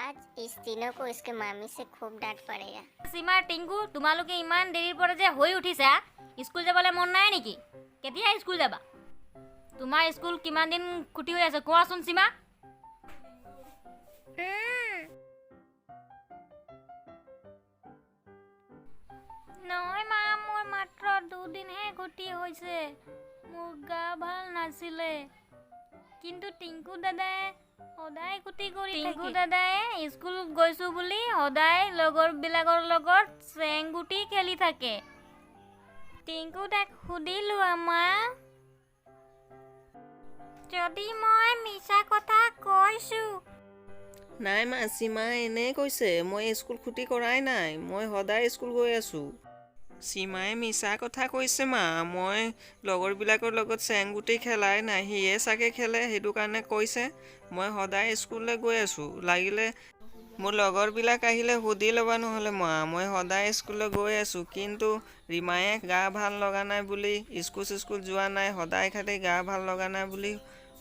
आज इस तीनों को इसके मामी से खूब डांट पड़ेगा। सीमा टिंकू তোমালোকে ইমান দেৰিৰ পৰা যে হৈ উঠিছা স্কুল যাবলৈ মন নাই নেকি কেতিয়া স্কুল যাবা তোমাৰ স্কুল কিমান দিন ছুটি হৈ আছে কোৱাচোন সীমা নহয় মা মোৰ মাত্ৰ 2 দিনহে ছুটি হৈছে মোৰ গা ভাল নাছিলে কিন্তু টিংকু দাদাই সদায় ছুটি কৰি টিংকু দাদাই স্কুল গৈছো বুলি সদায় লগৰবিলাকৰ লগত চেংগুটি খেলি থাকে টিংকু দাক সুধিলো আমা যদি মই মিছা কথা কৈছো নাই মা সীমা এনে কৈছে মই স্কুল ক্ষতি কৰাই নাই মই সদায় স্কুল গৈ আছো সীমায়ে মিছা কথা কৈছে মা মই লগৰবিলাকৰ লগত চেংগুটি খেলাই নাই সিয়ে চাগে খেলে সেইটো কাৰণে কৈছে মই সদায় স্কুললৈ গৈ আছো লাগিলে মোৰ লগৰবিলাক আহিলে সুধি ল'বা নহ'লে মা মই সদায় স্কুললৈ গৈ আছো কিন্তু ৰিমায়ে গা ভাল লগা নাই বুলি স্কুল যোৱা নাই সদায় খালি গা ভাল লগা নাই বুলি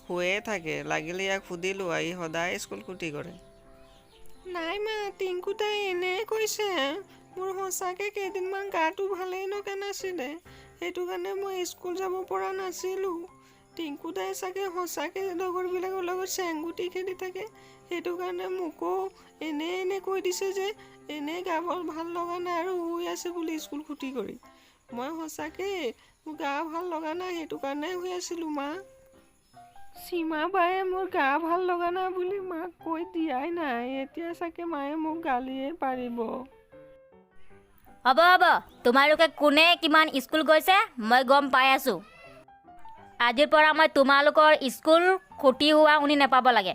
শুয়ে থাকে লাগিলে ইয়াক সুধি লোৱা ই সদায় স্কুল ক্ষতি কৰে নাই মা টিংকু তাই এনে কৈছে মোৰ সঁচাকৈ কেইদিনমান গাটো ভালেই লগা নাছিলে সেইটো কাৰণে মই স্কুল যাব পৰা নাছিলোঁ টিংকু তাই চাগে সঁচাকৈ লগৰবিলাকৰ লগত চেংগুটি খেলি থাকে সেইটো কাৰণে মোকো এনে কৈ দিছে যে এনেই গা ভাল লগা নাই আৰু শুই আছে বুলি স্কুল ক্ষতি কৰি মই সঁচাকৈ মোৰ গা ভাল লগা নাই সেইটো কাৰণে শুই আছিলোঁ মা সীমা বায়ে মোৰ গা ভাল লগা নাই বুলি মাক কৈ দিয়াই নাই এতিয়া চাগে মায়ে মোক গালিয়ে পাৰিব হ'ব হ'ব তোমালোকে কোনে কিমান স্কুল গৈছে মই গম পাই আছো আজিৰ পৰা মই তোমালোকৰ স্কুল ক্ষতি হোৱা শুনি নাপাব লাগে